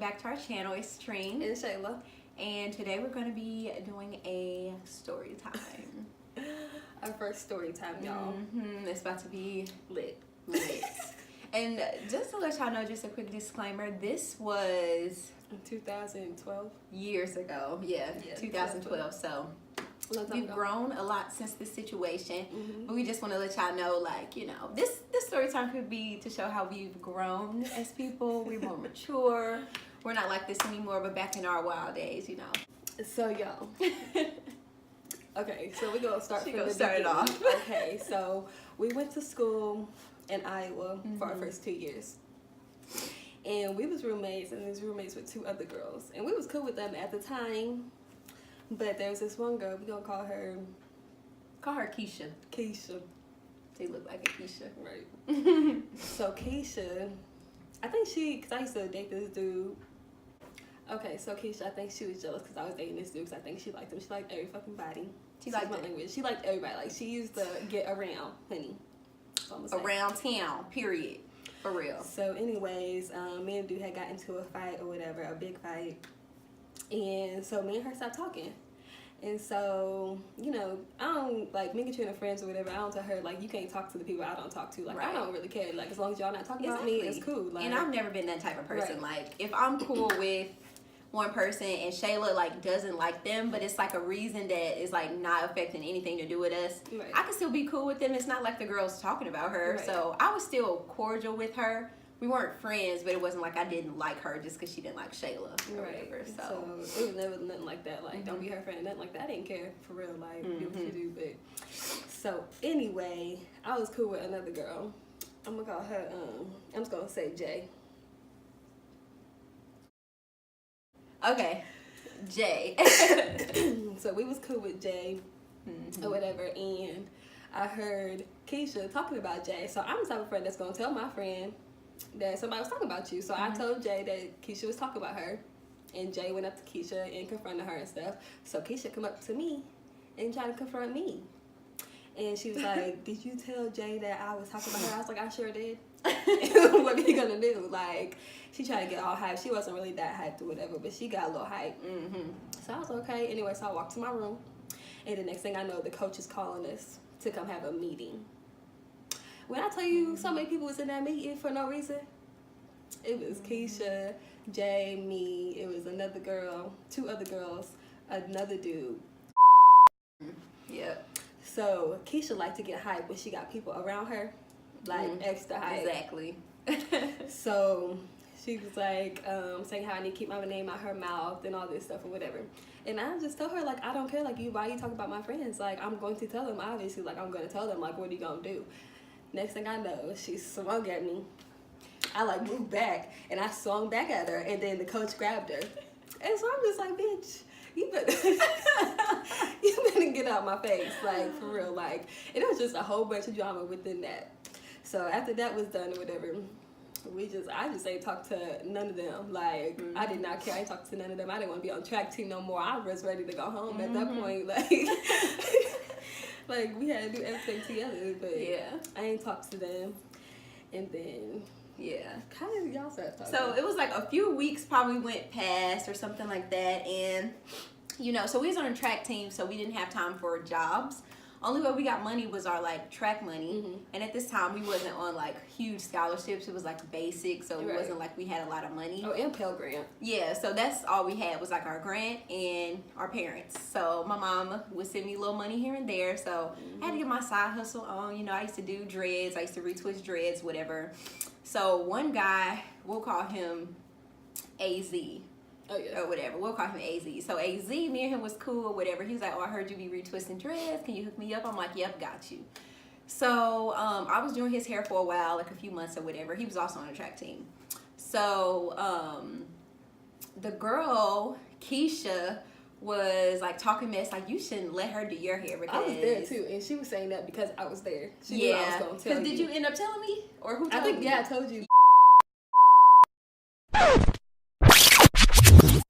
back to our channel. It's Treen and Shayla, and today we're going to be doing a story time. Our first story time, y'all. It's about to be lit. And just to let y'all know, just a quick disclaimer, this was In 2012. years ago. Yeah 2012. So we've grown a lot since this situation, but we just want to let y'all know, like, you know, this story time could be to show how we've grown as people. We're more mature. We're not like this anymore, but back in our wild days, you know. So, y'all. Okay, so we're going to start She from gonna the start it beginning. off. Okay, so we went to school in Iowa for our first 2 years. And we was roommates, and these roommates with two other girls. And we was cool with them at the time. But there was this one girl, we're going to call her Keisha. Keisha. She looked like a Keisha. Right. So Keisha, I think because I used to date this dude. Okay, so Keisha, I think she was jealous because I was dating this dude because I think she liked him. She liked every fucking body. She liked my it. language. She liked everybody. Like, she used to get around, honey. So I'm gonna say. Around town, period. For real. So anyways, me and dude had got into a fight or whatever, a big fight. And so me and her stopped talking. And so, you know, I don't, like, me and Katrina friends or whatever, I don't tell her, like, you can't talk to the people I don't talk to. Like, Right. I don't really care. Like, as long as y'all not talking about me, it's cool. Like, and I've never been that type of person. Right. Like, if I'm cool with one person and Shayla, like, doesn't like them, but it's, like, a reason that is, like, not affecting anything to do with us, Right. I can still be cool with them. It's not like the girl's talking about her. Right. So I was still cordial with her. We weren't friends, but it wasn't like I didn't like her just because she didn't like Shayla or whatever. So it was never nothing like that. Like, don't be her friend, nothing like that. I didn't care, for real. Like, do what you do. But so anyway, I was cool with another girl. I'm gonna call her. I'm just gonna say Jay. okay, Jay. So we was cool with Jay or whatever, and I heard Keisha talking about Jay. So I'm the type of friend that's gonna tell my friend that somebody was talking about you. So I told Jay that Keisha was talking about her, and Jay went up to Keisha and confronted her and stuff. So Keisha come up to me and tried to confront me, and she was like, "Did you tell Jay that I was talking about her?" I was like, "I sure did." What are you gonna do? Like, she tried to get all hyped. She wasn't really that hyped or whatever, but she got a little hyped. So I was okay. Anyway, so I walked to my room, and the next thing I know, the coach is calling us to come have a meeting. When I tell you so many people was in that meeting for no reason, it was Keisha, Jay, me, it was another girl, two other girls, another dude. Yep. So Keisha liked to get hyped when she got people around her, like extra hype. Exactly. So she was like saying how I need to keep my name out her mouth and all this stuff or whatever. And I just told her, like, I don't care, like, why you talking about my friends? Like, I'm going to tell them, obviously, like, I'm going to tell them, like, what are you going to do? Next thing I know, she swung at me. I, like, moved back, and I swung back at her, and then the coach grabbed her. And so I'm just like, bitch, you better get out my face, like, for real, like. And it was just a whole bunch of drama within that. So after that was done or whatever, I just ain't talked to none of them. Like, I did not care. I ain't talked to none of them. I didn't want to be on track team no more. I was ready to go home at that point. Like, like, we had to do everything together. But Yeah. I ain't talked to them. And then, Yeah. how did y'all start talking? So it was like a few weeks probably went past or something like that, and you know, so we was on a track team, so we didn't have time for jobs. Only way we got money was our, like, track money, and at this time we wasn't on, like, huge scholarships. It was, like, basic, so it wasn't like we had a lot of money. Oh, and Pell Grant. Yeah, so that's all we had was, like, our grant and our parents. So my mama would send me a little money here and there, so I had to get my side hustle on. You know, I used to do dreads. I used to retwist dreads, whatever. So one guy, we'll call him AZ. Oh, yeah. Or whatever. We'll call him AZ. So AZ, me and him was cool or whatever. He was like, oh, I heard you be retwisting dreads. Can you hook me up? I'm like, yep, got you. So I was doing his hair for a while, like a few months or whatever. He was also on the track team. So the girl, Keisha, was like talking mess, like, you shouldn't let her do your hair because I was there too, and she was saying that because I was there. She knew I was going to tell you. Did you end up telling me? Or who told I think, me? yeah, I told you.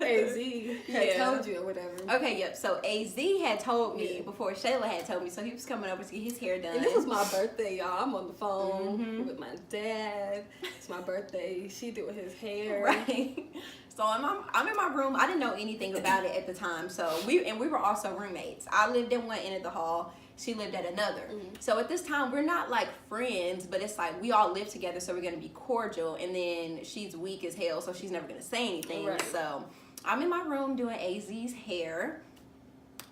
AZ had told you or whatever. Okay, yep. So AZ had told me before Shayla had told me, so he was coming over to get his hair done. And this was my birthday, y'all. I'm on the phone with my dad. It's my birthday. She did with his hair. Right. So I'm in my room. I didn't know anything about it at the time. So we were also roommates. I lived in one end of the hall. She lived at another. So at this time, we're not like friends, but it's like we all live together, so we're gonna be cordial. And then she's weak as hell, so she's never gonna say anything. Right. So I'm in my room doing AZ's hair,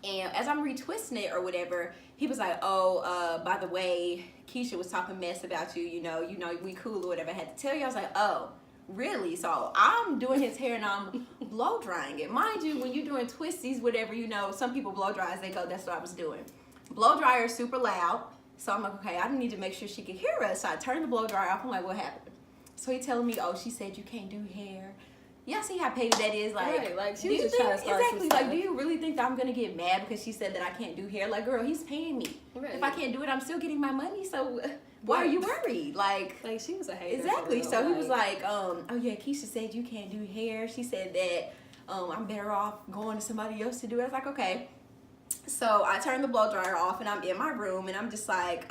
and as I'm retwisting it or whatever, he was like, "Oh, by the way, Keisha was talking mess about you. You know, we cool or whatever." I had to tell you. I was like, "Oh, really?" So I'm doing his hair and I'm blow drying it. Mind you, when you're doing twisties, whatever, some people blow dry as they go. That's what I was doing. Blow dryer is super loud, so I'm like, okay, I need to make sure she can hear us. So I turned the blow dryer off. I'm like, what happened? So he telling me, oh, she said you can't do hair. Y'all see how petty that is? Like, right, like she was just trying to start exactly. Like, do you really think that I'm gonna get mad because she said that I can't do hair? Like, girl, he's paying me. Right. If I can't do it, I'm still getting my money. So why are you worried? Like she was a hater. Exactly. So he was like, oh yeah, Keisha said you can't do hair. She said that I'm better off going to somebody else to do it. I was like, okay. So I turned the blow dryer off and I'm in my room and I'm just like,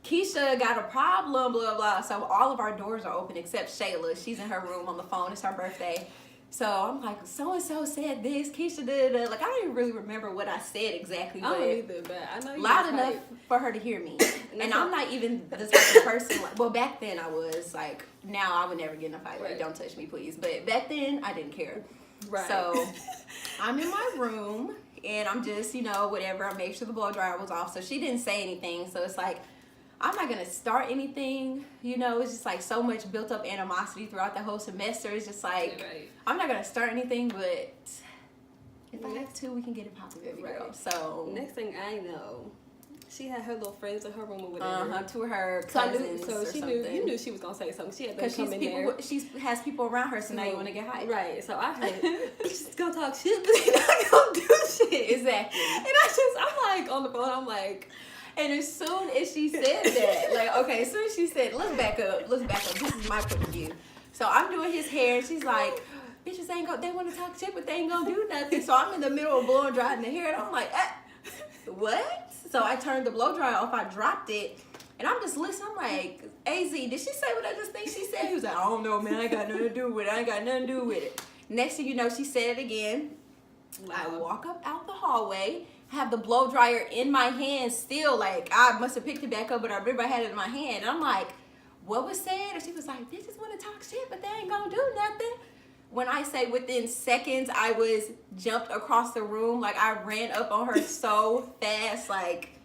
Keisha got a problem, blah, blah. So all of our doors are open except Shayla. She's in her room on the phone. It's her birthday. So I'm like, so-and-so said this, Keisha did it. Like, I don't even really remember what I said exactly. I don't either, but I know you loud enough for her to hear me. And I'm not even the type of person, well, back then I was. Like, now I would never get in a fight. Like, don't touch me, please. But back then, I didn't care. Right. So I'm in my room, and I'm just, whatever. I made sure the blow dryer was off. So she didn't say anything. So it's like, I'm not going to start anything. It's just like so much built up animosity throughout the whole semester. It's just like, I'm not going to start anything, but if I have to, we can get it popping, baby girl. So next thing I know, she had her little friends in her room or whatever. To her cousins you knew she was going to say something. She had them come in there. She has people around her, so now you want to get hyped. Right. So I heard, she's going to talk shit, but she's not going to do shit. Exactly. And I'm like, on the phone, I'm like... And as soon as she said that, like, okay, as soon as she said, let's back up. This is my point of view. So I'm doing his hair, and she's like, bitches they want to talk shit, but they ain't gonna do nothing. So I'm in the middle of blowing drying the hair, and I'm like, what? So I turned the blow dryer off, I dropped it, and I'm just listening. I'm like, AZ, did she say what I just think she said? He was like, I don't know, man, I ain't got nothing to do with it. Next thing you know, she said it again. Wow. I walk up out the hallway, have the blow dryer in my hand still, like I must have picked it back up, but I remember I had it in my hand, and I'm like, what was said? And she was like, bitches want to talk shit, but they ain't gonna do nothing. When I say within seconds, I was jumped across the room, like I ran up on her so fast, like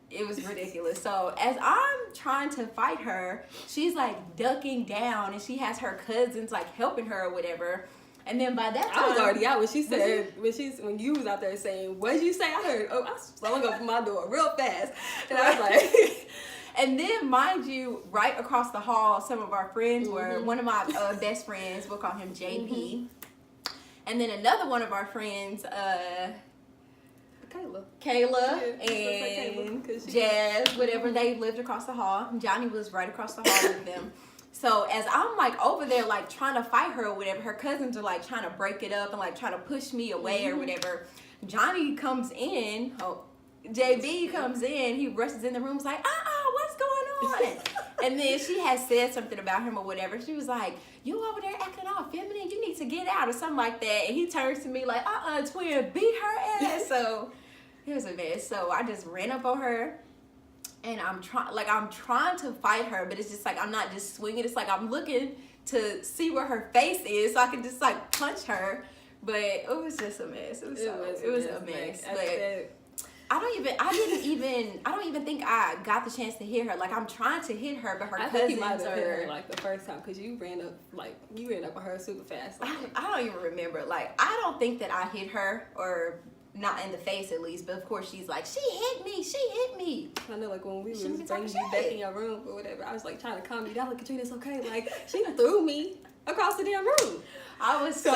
it was ridiculous. So as I'm trying to fight her, she's like ducking down, and she has her cousins like helping her or whatever. And then by that time, I was already out when she said, when you was out there saying, what did you say? I heard, I swung up my door real fast. And I was like, and then mind you, right across the hall, some of our friends were, one of my best friends, we'll call him JP. And then another one of our friends, Kayla and Jazz, whatever, they lived across the hall. Johnny was right across the hall with them. So as I'm like over there like trying to fight her or whatever, her cousins are like trying to break it up and like trying to push me away or whatever. Johnny comes in, JB comes in, he rushes in the room, was like, what's going on? And then she had said something about him or whatever. She was like, you over there acting all feminine, you need to get out or something like that. And he turns to me like, twin, beat her ass. So it was a mess. So I just ran up on her. And I'm trying to fight her, but it's just like I'm not just swinging. It's like I'm looking to see where her face is, so I can just like punch her. But it was just a mess. It was a mess. But I don't even think I got the chance to hit her. Like I'm trying to hit her, but her cousins might have hit her like the first time because you ran up on her super fast. Like. I don't even remember. Like I don't think that I hit her or. Not in the face at least, but of course she's like, she hit me. I know, like when we were bringing you back in your room or whatever, I was like trying to calm you down, like Katrina, it's okay. Like she threw me across the damn room. I was so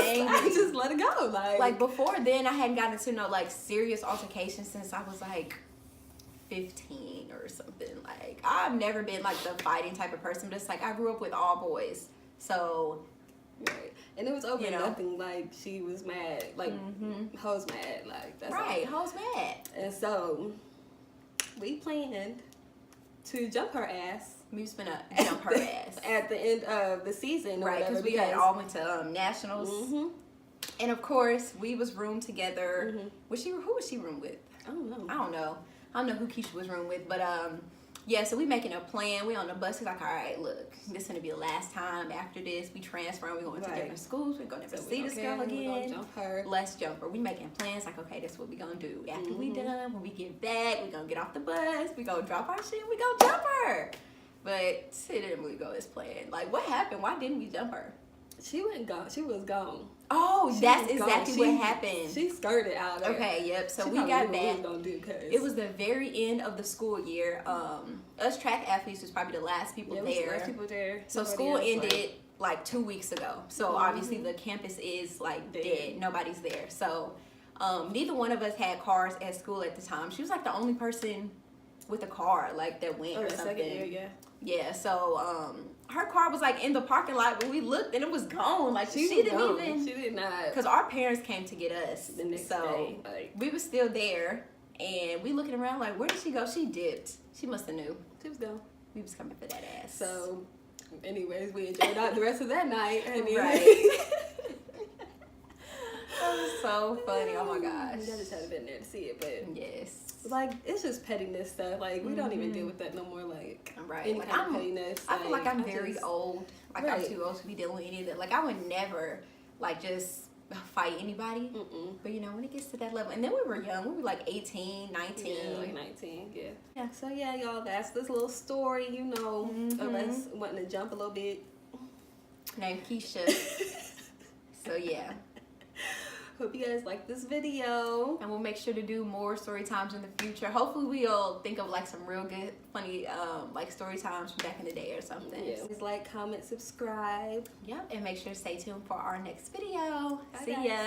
angry. I just let it go. Like before then, I hadn't gotten into no like serious altercation since I was like 15 or something. Like I've never been like the fighting type of person, but it's like I grew up with all boys, so Right. And it was over You know? nothing. Like, she was mad. Like, hoes mad. Like, that's Right, all. hoes mad. And so, we planned to jump her ass. We was finna jump her ass. At the end of the season, or Right, whatever, because we had all went to nationals. And of course, we was roomed together. Who was she roomed with? I don't know. I don't know who Keisha was roomed with, but yeah, so we making a plan. We on the bus. He's like, all right, look, this is gonna be the last time. After this, we transfer. We going to different schools. We're gonna never see this girl again. We're gonna jump her. Let's jump her. We making plans. Like, okay, this is what we gonna do. After we done, when we get back, we gonna get off the bus. We gonna drop our shit. We gonna jump her. But it didn't really go as planned. Like, what happened? Why didn't we jump her? She wasn't gone. She was gone. Oh, that's exactly what happened. She skirted out there. Okay, yep. So she we got back. Was gonna do, it was the very end of the school year. Us track athletes was probably the last people there. Last people there. So school ended like 2 weeks ago. So obviously the campus is like dead. Nobody's there. So neither one of us had cars at school at the time. She was like the only person with a car like that went or something. Second year, yeah. So her car was like in the parking lot, but we looked and it was gone. Like she didn't even. She did not. Because our parents came to get us. The next day. Like, we were still there, and we looking around like, where did she go? She dipped. She must have knew. She was gone. We was coming for that ass. So, anyways, we enjoyed out the rest of that night. Right. That was so funny. Oh my gosh. I just had been there to see it, but yes. Like, it's just pettiness stuff. Like, we don't even deal with that no more. Like, right. Like, I'm pettiness. I feel like I'm very old. Like, I'm too old to be dealing with any of that. Like, I would never, like, just fight anybody. But, you know, when it gets to that level. And then we were young. We were, like, 18, 19. Yeah, like 19, yeah. So, yeah, y'all, that's this little story, you know, of us wanting to jump a little bit. Named Keisha. So, yeah. Hope you guys like this video. And we'll make sure to do more story times in the future. Hopefully we'll think of like some real good, funny, like story times from back in the day or something. Yeah. Please like, comment, subscribe. Yep. And make sure to stay tuned for our next video. Bye, See guys. ya.